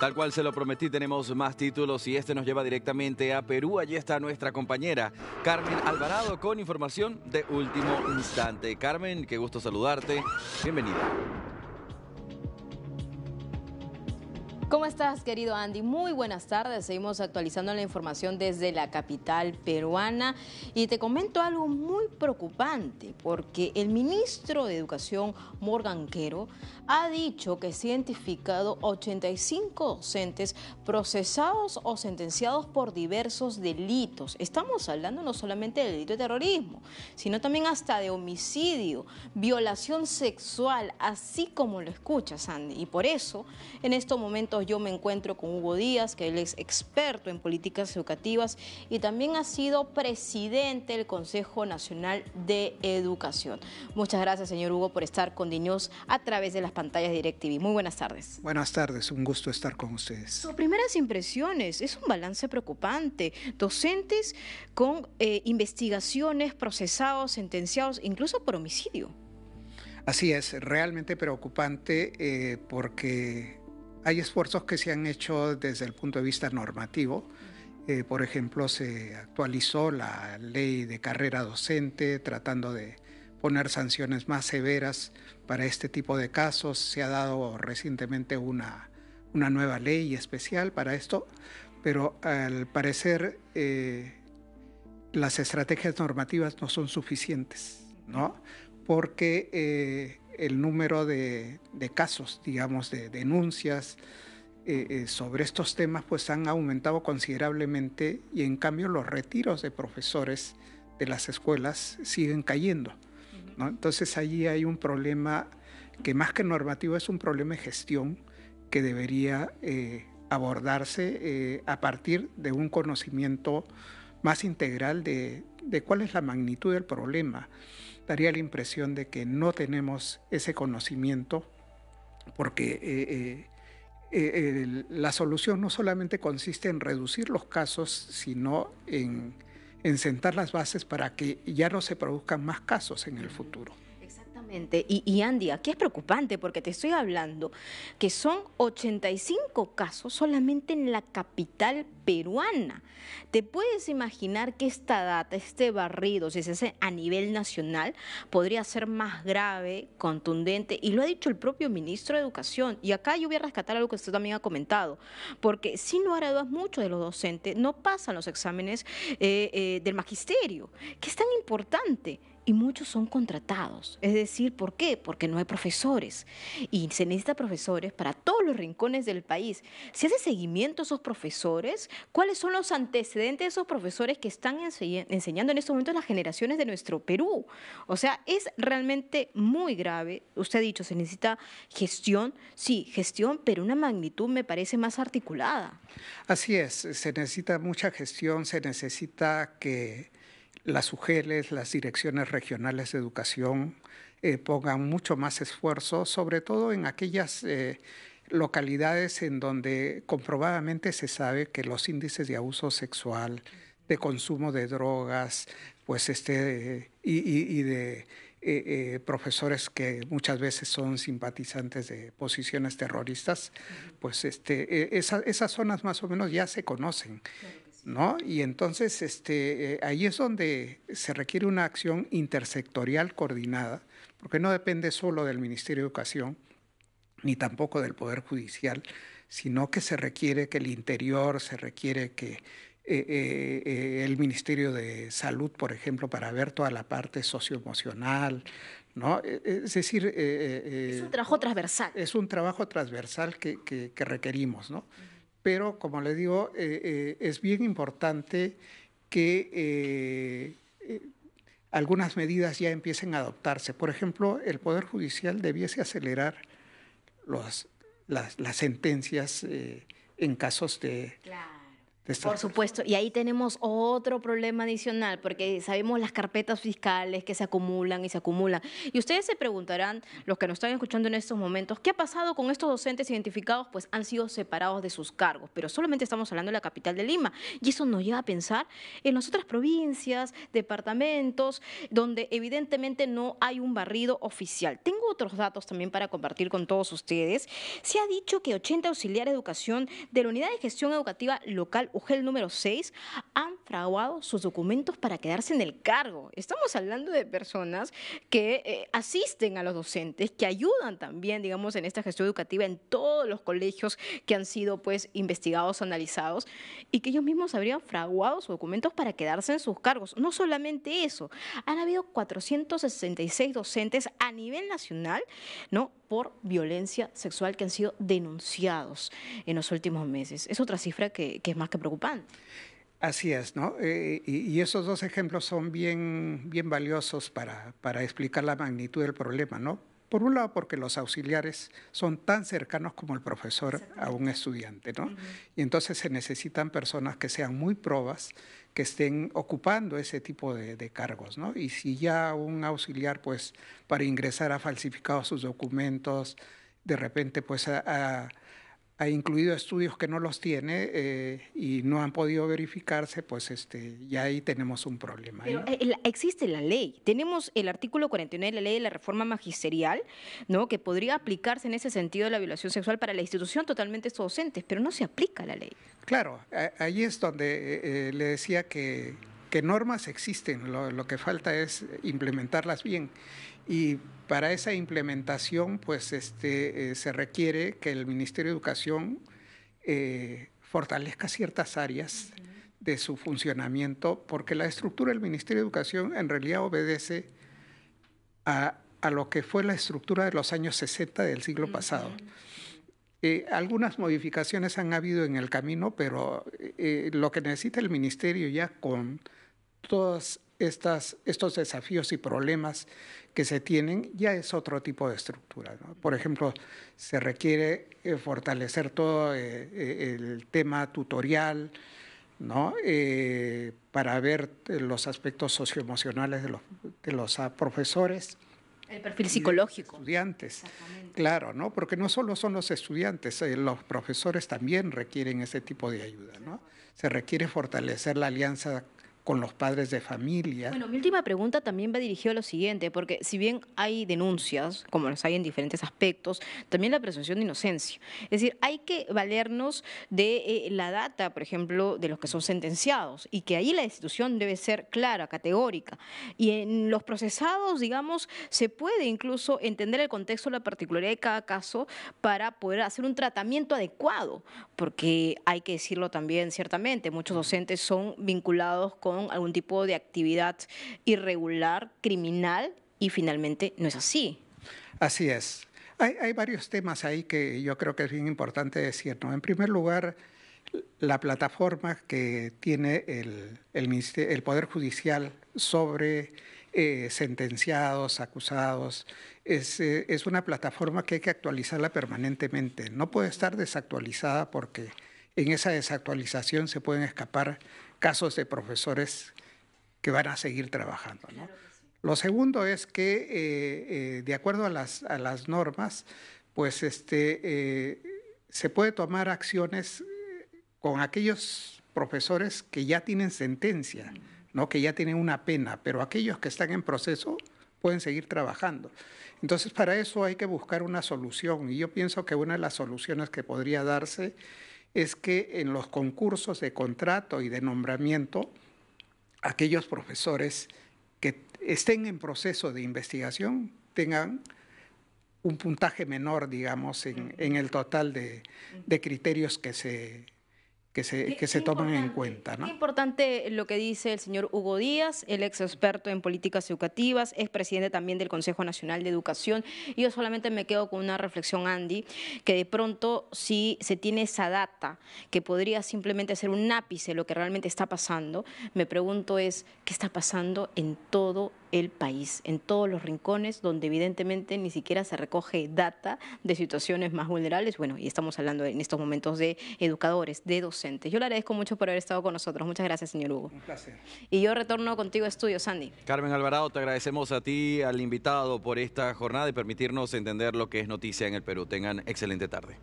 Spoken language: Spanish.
Tal cual se lo prometí, tenemos más títulos y este nos lleva directamente a Perú. Allí está nuestra compañera Carmen Alvarado con información de último instante. Carmen, qué gusto saludarte. Bienvenida. ¿Cómo estás, querido Andy? Muy buenas tardes. Seguimos actualizando la información desde la capital peruana y te comento algo muy preocupante porque el ministro de Educación, Morgan Quero, ha dicho que se ha identificado 85 docentes procesados o sentenciados por diversos delitos. Estamos hablando no solamente del delito de terrorismo, sino también hasta de homicidio, violación sexual, así como lo escuchas, Andy. Y por eso, en estos momentos yo me encuentro con Hugo Díaz, que él es experto en políticas educativas y también ha sido presidente del Consejo Nacional de Educación. Muchas gracias, señor Hugo, por estar con DiNews a través de las pantallas de DirecTV. Muy buenas tardes. Buenas tardes, un gusto estar con ustedes. Sus primeras impresiones, es un balance preocupante. Docentes con investigaciones, procesados, sentenciados, incluso por homicidio. Así es, realmente preocupante porque hay esfuerzos que se han hecho desde el punto de vista normativo. Por ejemplo, se actualizó la ley de carrera docente tratando de poner sanciones más severas para este tipo de casos. Se ha dado recientemente una nueva ley especial para esto, pero al parecer las estrategias normativas no son suficientes, ¿no? Porque el número de casos, digamos, de denuncias sobre estos temas, pues han aumentado considerablemente y en cambio los retiros de profesores de las escuelas siguen cayendo, ¿no? Entonces allí hay un problema que más que normativo es un problema de gestión que debería abordarse a partir de un conocimiento más integral de cuál es la magnitud del problema. Daría la impresión de que no tenemos ese conocimiento porque la solución no solamente consiste en reducir los casos, sino en sentar las bases para que ya no se produzcan más casos en el futuro. Exactamente. Y Andy, aquí es preocupante porque te estoy hablando que son 85 casos solamente en la capital peruana. ¿Te puedes imaginar que esta data, este barrido, si se hace a nivel nacional, podría ser más grave, contundente? Y lo ha dicho el propio ministro de Educación. Y acá yo voy a rescatar algo que usted también ha comentado, porque sin lugar a dudas muchos de los docentes no pasan los exámenes del magisterio, que es tan importante. Y muchos son contratados. Es decir, ¿por qué? Porque no hay profesores. Y se necesita profesores para todos los rincones del país. ¿Se hace seguimiento a esos profesores? ¿Cuáles son los antecedentes de esos profesores que están enseñando en estos momentos las generaciones de nuestro Perú? O sea, es realmente muy grave. Usted ha dicho, se necesita gestión. Sí, gestión, pero una magnitud me parece más articulada. Así es, se necesita mucha gestión, se necesita que las UGELes, las direcciones regionales de educación, pongan mucho más esfuerzo, sobre todo en aquellas localidades en donde comprobadamente se sabe que los índices de abuso sexual, de consumo de drogas, pues y de profesores que muchas veces son simpatizantes de posiciones terroristas, pues esas zonas más o menos ya se conocen, ¿no? Y entonces ahí es donde se requiere una acción intersectorial coordinada, porque no depende solo del Ministerio de Educación, ni tampoco del Poder Judicial, sino que se requiere que el Interior, se requiere que el Ministerio de Salud, por ejemplo, para ver toda la parte socioemocional, ¿no? Es decir... es un trabajo transversal. Es un trabajo transversal que requerimos, ¿no? Pero, como le digo, es bien importante que algunas medidas ya empiecen a adoptarse. Por ejemplo, el Poder Judicial debiese acelerar las sentencias en casos de Por supuesto, y ahí tenemos otro problema adicional, porque sabemos las carpetas fiscales que se acumulan y se acumulan. Y ustedes se preguntarán, los que nos están escuchando en estos momentos, ¿qué ha pasado con estos docentes identificados? Pues han sido separados de sus cargos, pero solamente estamos hablando de la capital de Lima. Y eso nos lleva a pensar en las otras provincias, departamentos, donde evidentemente no hay un barrido oficial. Tengo otros datos también para compartir con todos ustedes. Se ha dicho que 80 auxiliares de educación de la Unidad de Gestión Educativa Local UGEL número 6 han fraguado sus documentos para quedarse en el cargo. Estamos hablando de personas que asisten a los docentes, que ayudan también, digamos, en esta gestión educativa en todos los colegios que han sido, pues, investigados, analizados, y que ellos mismos habrían fraguado sus documentos para quedarse en sus cargos. No solamente eso, han habido 466 docentes a nivel nacional, ¿no?, por violencia sexual que han sido denunciados en los últimos meses. Es otra cifra que es más que preocupante. Así es, ¿no? Y esos dos ejemplos son bien valiosos para explicar la magnitud del problema, ¿no? Por un lado, porque los auxiliares son tan cercanos como el profesor a un estudiante, ¿no? Y entonces se necesitan personas que sean muy probas, que estén ocupando ese tipo de cargos, ¿no? Y si ya un auxiliar, pues, para ingresar ha falsificado sus documentos, de repente, pues, ha incluido estudios que no los tiene y no han podido verificarse, pues ya ahí tenemos un problema. Pero existe la ley. Tenemos el artículo 49 de la ley de la reforma magisterial, ¿no?, que podría aplicarse en ese sentido de la violación sexual para la institución totalmente estos docentes, pero no se aplica la ley. Claro, ahí es donde le decía que normas existen, lo que falta es implementarlas bien. Y para esa implementación, pues se requiere que el Ministerio de Educación fortalezca ciertas áreas de su funcionamiento, porque la estructura del Ministerio de Educación en realidad obedece a lo que fue la estructura de los años 60 del siglo pasado. Algunas modificaciones han habido en el camino, pero lo que necesita el Ministerio ya con todos estos desafíos y problemas que se tienen, ya es otro tipo de estructura, ¿no? Por ejemplo, se requiere fortalecer todo el tema tutorial, ¿no? Para ver los aspectos socioemocionales de los profesores. El perfil psicológico. Estudiantes, claro, ¿no? Porque no solo son los estudiantes, los profesores también requieren ese tipo de ayuda, ¿no? Se requiere fortalecer la alianza con los padres de familia. Bueno, mi última pregunta también va dirigida a lo siguiente, porque si bien hay denuncias, como las hay en diferentes aspectos, también la presunción de inocencia. Es decir, hay que valernos de la data, por ejemplo, de los que son sentenciados, y que ahí la institución debe ser clara, categórica. Y en los procesados, digamos, se puede incluso entender el contexto, la particularidad de cada caso para poder hacer un tratamiento adecuado, porque hay que decirlo también, ciertamente, muchos docentes son vinculados con algún tipo de actividad irregular, criminal, y finalmente no es así. Así es. Hay varios temas ahí que yo creo que es bien importante decir, ¿no? En primer lugar, la plataforma que tiene el Poder Judicial sobre sentenciados, acusados, es una plataforma que hay que actualizarla permanentemente. No puede estar desactualizada porque en esa desactualización se pueden escapar casos de profesores que van a seguir trabajando, ¿no? Claro que sí. Lo segundo es que, de acuerdo a las normas, pues se puede tomar acciones con aquellos profesores que ya tienen sentencia, ¿no?, que ya tienen una pena, pero aquellos que están en proceso pueden seguir trabajando. Entonces, para eso hay que buscar una solución, y yo pienso que una de las soluciones que podría darse es que en los concursos de contrato y de nombramiento, aquellos profesores que estén en proceso de investigación tengan un puntaje menor, digamos, en el total de criterios que se toman en cuenta, ¿no? Es importante lo que dice el señor Hugo Díaz, el ex experto en políticas educativas, es presidente también del Consejo Nacional de Educación. Y yo solamente me quedo con una reflexión, Andy, que de pronto si se tiene esa data que podría simplemente ser un ápice de lo que realmente está pasando, me pregunto es, ¿qué está pasando en todo el país, en todos los rincones donde evidentemente ni siquiera se recoge data de situaciones más vulnerables. Bueno, y estamos hablando en estos momentos de educadores, de docentes. Yo le agradezco mucho por haber estado con nosotros. Muchas gracias, señor Hugo. Un placer. Y yo retorno contigo a estudio, Sandy. Carmen Alvarado, te agradecemos a ti, al invitado, por esta jornada y permitirnos entender lo que es noticia en el Perú. Tengan excelente tarde.